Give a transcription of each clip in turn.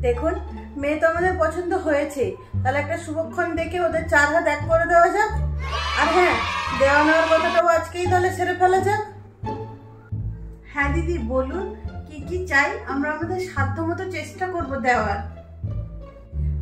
দেখুন, মেয়ে তো আমাদের পছন্দ হয়েছে, তাহলে একটা শুভক্ষণ দেখে ওদের 4 হাত এক করে দেওয়া যাক। আর হ্যাঁ, দেওয়া নেওয়ার কথাটাও আজকেই তাহলে সেরে ফেলা যাক। হ্যাঁ দিদি, বলুন কি কি চাই, আমরা আমাদের সাধ্য মতো চেষ্টা করব দেওয়ার।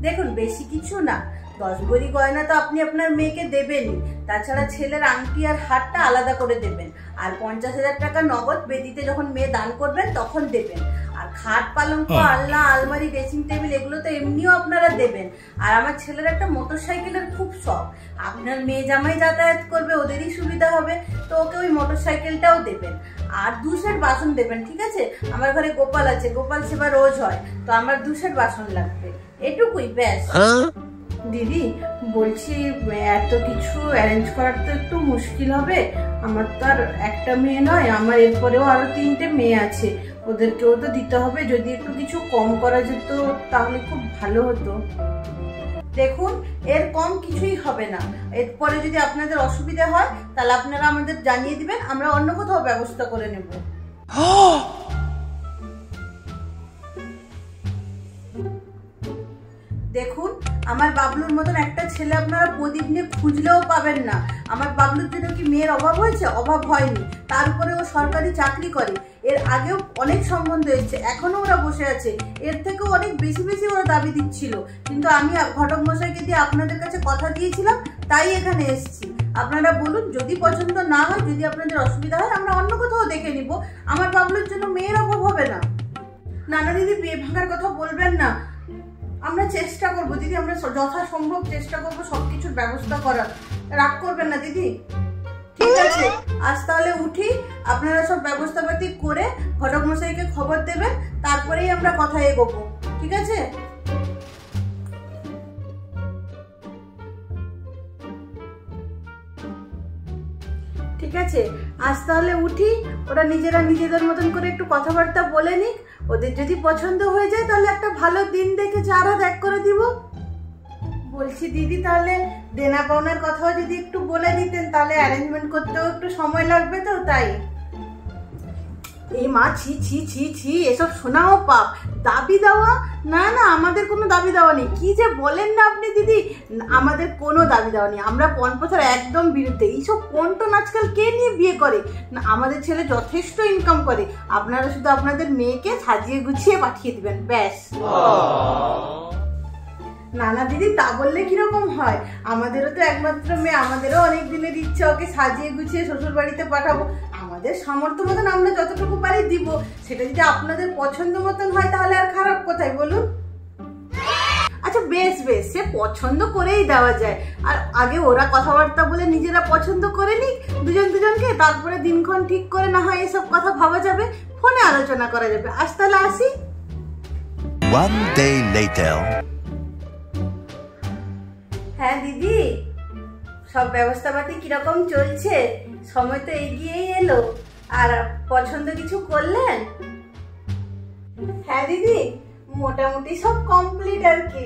দেখুন, বেশি কিছু না, 10 ভরি গয়না তো আপনি আপনার মেয়েকে দেবেনই, তাছাড়া ছেলের আংটি আর হারটা আলাদা করে দেবেন, আর 50,000 টাকা নগদ বেদিতে যখন মেয়ে দান করবেন তখন দেবেন। আর খাট, পালঙ্ক, আলনা, আলমারি, ড্রেসিং টেবিল এগুলো তো এমনিও আপনারা দেবেন। আর আমার ছেলের একটা মোটরসাইকেলের খুব শখ, আপনার মেয়ে জামাই যাতায়াত করবে, ওদেরই সুবিধা হবে, তো ওকে ওই মোটরসাইকেলটাও দেবেন। আর 2 সেট বাসন দেবেন, ঠিক আছে? আমার ঘরে গোপাল আছে, গোপাল সেবা রোজ হয়, তো আমার 2 সেট বাসন লাগবে, এটুকুই ব্যাস। দিদি বলছি, এত কিছু অ্যারেঞ্জ করার তো একটু মুশকিল হবে, আমার তো আর একটা মেয়ে নয়, আমার এরপরেও আরো 3টে মেয়ে আছে, ওদেরকেও তো দিতে হবে। যদি একটু কিছু কম করা যেত তাহলে খুব ভালো হতো। দেখুন, এর কম কিছুই হবে না, এরপরে যদি আপনাদের অসুবিধা হয় তাহলে আপনারা আমাদের জানিয়ে দিবেন, আমরা অন্য কোথাও ব্যবস্থা করে নেব। দেখুন, আমার বাবলুর মতন একটা ছেলে আপনারা প্রদীপ নিয়ে খুঁজলেও পাবেন না। আমার বাবলুর জন্য কি মেয়ের অভাব হয়েছে? অভাব হয়নি। তার উপরে ও সরকারি চাকরি করে, এর আগেও অনেক সম্বন্ধ এসেছে, এখনো ওরা বসে আছে, এর থেকেও অনেক বেশি বেশি ওরা দাবি দিচ্ছিল, কিন্তু আমি ঘটক মশাইকে দিয়ে আপনাদের কাছে কথা দিয়েছিলাম, তাই এখানে এসেছি। আপনারা বলুন, যদি পছন্দ না হয়, যদি আপনাদের অসুবিধা হয়, আমরা অন্য কোথাও দেখে নিব, আমার বাবলুর জন্য মেয়ের অভাব হবে না। না না দিদি, বিয়ে ভাঙার কথা বলবেন না, আমরা চেষ্টা করবো দিদি, আমরা যথাসম্ভব চেষ্টা করবো সবকিছুর ব্যবস্থা করার, রাগ করবেন না দিদি। ঠিক আছে, আজ তাহলে উঠি, আপনারা সব ব্যবস্থাপাতি করে ঘটক মশাইকে খবর দেবেন, তারপরেই আমরা কথা এগোবো, ঠিক আছে? ঠিক আছে, আজ তাহলে উঠি, ওরা নিজেরা নিজেদের মতন করে একটু কথাবার্তা বলে নিক, ওদের যদি পছন্দ হয়ে যায় তাহলে একটা ভালো দিন দেখে 4 হাত এক করে দিব। বলছি দিদি, তাহলে দেনা পাওনার কথাও যদি একটু বলে দিতেন, তাহলে অ্যারেঞ্জমেন্ট করতেও একটু সময় লাগবে, তো তাই। এই মা, ছি ছি ছি ছি, এসব শোনাও পাপ। দাবি দেওয়া? না না, আমাদের কোনো দাবি দেওয়া নেই। কি যে বলেন না আপনি দিদি, আমাদের কোনো দাবি দেওয়া নেই, আমরা পণপ্রথার একদম বিরুদ্ধে। এইসব পণটন আজকাল কে নিয়ে বিয়ে করে? না, আমাদের ছেলে যথেষ্ট ইনকাম করে, আপনারা শুধু আপনাদের মেয়েকে সাজিয়ে গুছিয়ে পাঠিয়ে দিবেন, ব্যাস। না না দিদি, তা বললে কিরকম হয়? আমাদেরও তো একমাত্র মেয়ে, আমাদেরও অনেক দিনের ইচ্ছা ওকে সাজিয়ে গুছিয়ে শ্বশুর বাড়িতে পাঠাবো, আমাদের সামর্থ্য মতন আমরা যতটুকু পারি দিব। সেটা যদি আপনাদের পছন্দ মতন হয় তাহলে আর খারাপ কোথায় বলুন? আচ্ছা বেশ বেশ, সে পছন্দ করেই দেওয়া যায়। আর আগে ওরা কথাবার্তা বলে নিজেরা পছন্দ করে নিক দুজনকে, তারপরে দিনক্ষণ ঠিক করে না হয় এসব কথা ভাবা যাবে, ফোনে আলোচনা করা যাবে। আজ তাহলে আসি। One day later. হ্যাঁ দিদি, সব ব্যবস্থাপাতি কিরকম চলছে? সময় তো এগিয়েই এলো, আর পছন্দ কিছু করলেন? হ্যাঁ দিদি, মোটামুটি সব কমপ্লিট আর কি।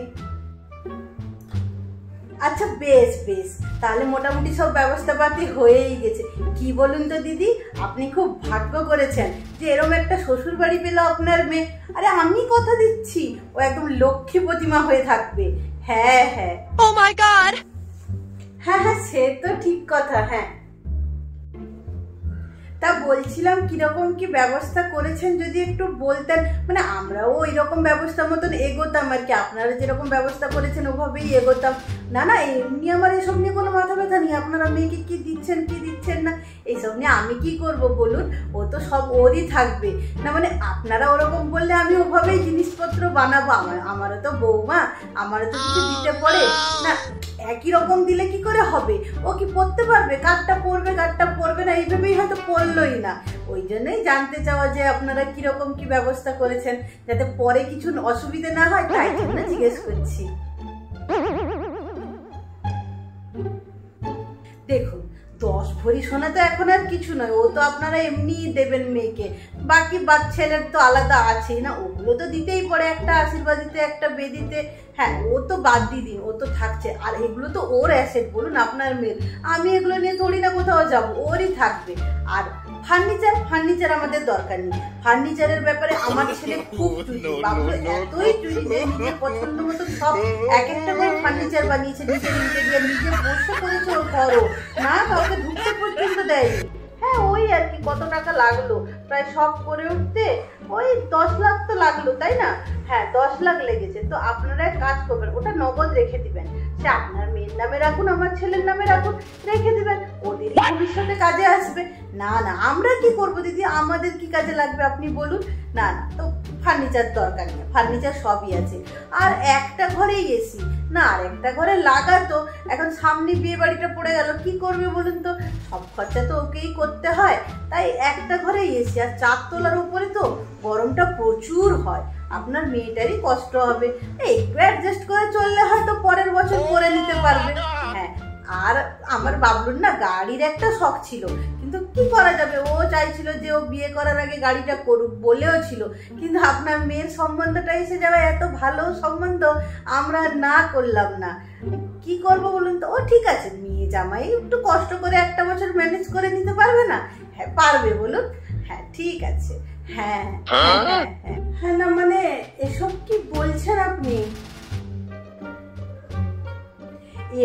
আচ্ছা বেশ বেশ, তাহলে মোটামুটি সব ব্যবস্থাপাতি হয়েই গেছে। কি বলুন তো দিদি, আপনি খুব ভাগ্য করেছেন যে এরকম একটা শ্বশুর বাড়ি পেল আপনার মেয়ে। আরে আমি কথা দিচ্ছি, ও একদম লক্ষ্মী প্রতিমা হয়ে থাকবে। হ্যাঁ হ্যাঁ, ও মাই গড, হ্যাঁ হ্যাঁ, সে তো ঠিক কথা। হ্যাঁ, তা বলছিলাম কিরকম কি ব্যবস্থা করেছেন যদি একটু বলতেন, মানে আমরাও ওই রকম ব্যবস্থা মতন এগোতাম আর কি, আপনারা যেরকম ব্যবস্থা করেছেন ওভাবেই এগোতাম। না না, এমনি আমার এসব নিয়ে কোনো মাথা ব্যথা নেই, আপনারা মেয়েকে কি দিচ্ছেন কি দিচ্ছেন না এইসব নিয়ে আমি কি করব বলুন, ও তো সব ওরই থাকবে। না মানে আপনারা ওরকম বললে আমি ওভাবেই জিনিসপত্র বানাবো, আমারও তো বৌমা, আমারও তো কিছু দিতে পড়ে না, একই রকম দিলে কি করে হবে? ও কি পড়তে পারবে? কারটা পড়বে না, এইভাবেই হয়তো পড়লোই না। ওই জন্যই জানতে চাওয়া যে আপনারা কিরকম কি ব্যবস্থা করেছেন, যাতে পরে কিছু অসুবিধা না হয়, তাই জন্য জিজ্ঞেস করছি। দেখুন, 10 ভরি সোনা তো এখন আর কিছু নয়, ও তো আপনারা এমনি দেবেন মেয়েকে, বাকি ছেলের তো আলাদা আছেই না, ওগুলো তো দিতেই পড়ে, একটা আশীর্বাদ দিতে, একটা বেদিতে। হ্যাঁ, ও তো বাদ দিয়ে দিন, ও তো থাকছে, আর এগুলো তো ওর অ্যাসেট বলুন, আপনার মেয়ের। আমি এগুলো নিয়ে থোড়ি না কোথাও যাবো, ওরই থাকবে। আর ফার্নিচার আমাদের দরকার নেই। ফার্নিচারের ব্যাপারে আমার ছেলে খুব চুরি, বাবু এতই চুরি যে নিজের পছন্দ মতো সব এক একটা করে ফার্নিচার বানিয়েছে, নিজের ইন্টেরিয়ার নিজে বসে করেছে ওর ঘরও, না কাউকে ঢুকতে পর্যন্ত দেয়নি। হ্যাঁ ওই আর কি, কত টাকা লাগলো প্রায় সব করে উঠতে? ওই 10 লাখ তো লাগলো, তাই না? হ্যাঁ 10 লাখ লেগেছে। তো আপনারা এক কাজ করবেন, ওটা নগদ রেখে দিবেন। সে আপনার মেয়ের নামে রাখুন, আমার ছেলের নামে রাখুন, রেখে দিবেন, ওদেরই ভবিষ্যতে কাজে আসবে। না না আমরা কি করবো দিদি, আমাদের কি কাজে লাগবে আপনি বলুন? না না, তো ফার্নিচার দরকার নেই, ফার্নিচার সবই আছে। আর একটা ঘরেই এসি, না আর একটা ঘরে লাগাতো, এখন সামনে বিয়ে বাড়িটা পড়ে গেল, কি করবে বলুন তো? সব খরচা তো ওকেই করতে হয়, তাই একটা ঘরেই এসি। আর 4 তলার উপরে তো গরমটা প্রচুর হয়, আপনার মেয়েটারই কষ্ট হবে, একটু অ্যাডজাস্ট করে চললে হয়তো পরের বছর করে নিতে পারবে। হ্যাঁ আর আমার বাবলুর না গাড়ির একটা শখ ছিল, কিন্তু কি করা যাবে, ও চাইছিল যে ও বিয়ে করার আগে গাড়িটা করুক, বলেও ছিল, কিন্তু আপনার মেয়ের সম্বন্ধটা এসে যাবে, এত ভালো সম্বন্ধ, আমরা না করলাম না। কি করব বলুন তো? ও ঠিক আছে, মেয়ে জামাই একটু কষ্ট করে একটা বছর ম্যানেজ করে নিতে পারবে না? হ্যাঁ পারবে বলুন। হ্যাঁ ঠিক আছে। হ্যাঁ হ্যাঁ হ্যাঁ না মানে এসব কি বলছেন আপনি?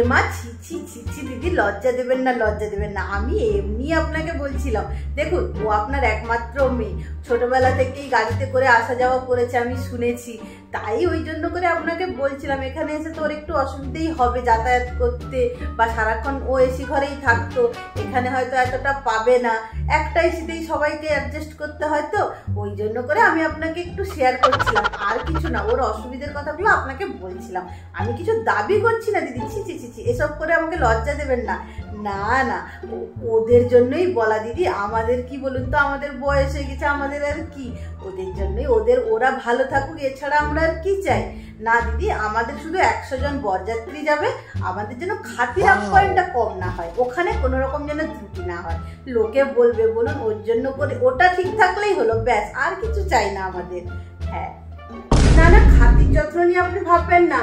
এমা ছি ছি ছি ছি দিদি, লজ্জা দেবেন না, লজ্জা দেবেন না, আমি এমনি আপনাকে বলছিলাম। দেখুন ও আপনার একমাত্র মেয়ে, ছোটবেলা থেকেই গাড়িতে করে আসা যাওয়া করেছে আমি শুনেছি, তাই ওই জন্য করে আপনাকে বলছিলাম। এখানে এসে তো ওর একটু অসুবিধেই হবে যাতায়াত করতে, বা সারাক্ষণ ও এসি ঘরেই থাকতো, এখানে হয়তো এতটা পাবে না, একটা এসিতেই সবাইকে অ্যাডজাস্ট করতে হয়, তো ওই জন্য করে আমি আপনাকে একটু শেয়ার করছিলাম, আর কিছু না, ওর অসুবিধার কথাগুলো আপনাকে বলছিলাম, আমি কিছু দাবি করছি না দিদি। ছি ছি ছি ছি, এসব করে আমাকে লজ্জা দেবেন না। না না ওদের জন্যই বলা দিদি, আমাদের কি বলুন তো, আমাদের বয়স হয়ে গেছে, আমাদের আর কি, ওদের জন্যই, ওরা ভালো থাকুক, এছাড়া আমরা আর কি চাই? না দিদি, আমাদের শুধু 100 জন বরযাত্রী যাবে, আমাদের যেন খাতির আপ্যায়নটা কম না হয়, ওখানে কোনো রকম যেন ত্রুটি না হয়, লোকে বলবে বলুন, ওর জন্য করে ওটা ঠিক থাকলেই হলো, ব্যাস, আর কিছু চাই না আমাদের। হ্যাঁ না না, খাতির যত্ন নিয়ে আপনি ভাববেন না,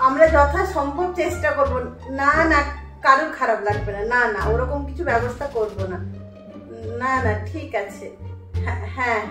আমরা যথাসম্ভব চেষ্টা করব। না না কারোর খারাপ লাগবে না, না না ওরকম কিছু ব্যবস্থা করব না। না না ঠিক আছে। হ্যাঁ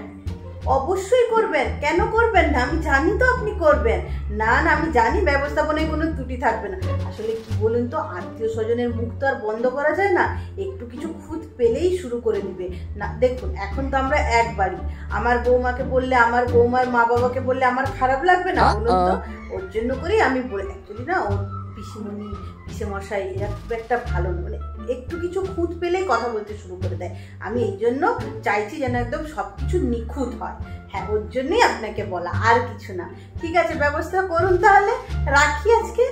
অবশ্যই করবেন, কেন করবেন না, আমি জানি তো আপনি করবেন। না না আমি জানি ব্যবস্থাপনায় কোনো ত্রুটি থাকবে না। আসলে কি বলুন তো, আত্মীয় স্বজনের মুখ তো আর বন্ধ করা যায় না, একটু কিছু খুঁত পেলেই শুরু করে দিবে। না দেখুন এখন তো আমরা এক বাড়ি, আমার বৌমাকে বললে, আমার বৌমার মা বাবাকে বললে আমার খারাপ লাগবে না বলুন তো? ওর জন্য করেই আমি বলে, অ্যাকচুয়ালি না ওর পিসিমণি পিসেমশাই এরা খুব একটা ভালো না, মানে একটু কিছু খুঁত পেলেই কথা বলতে শুরু করে দেয়। আমি এই জন্য চাইছি যেন একদম সব কিছু নিখুঁত হয়। হ্যাঁ ওর জন্যই আপনাকে বলা, আর কিছু না। ঠিক আছে ব্যবস্থা করুন তাহলে, রাখি আজকে।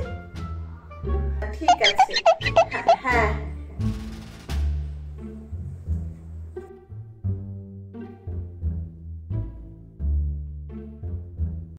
ঠিক আছে। হ্যাঁ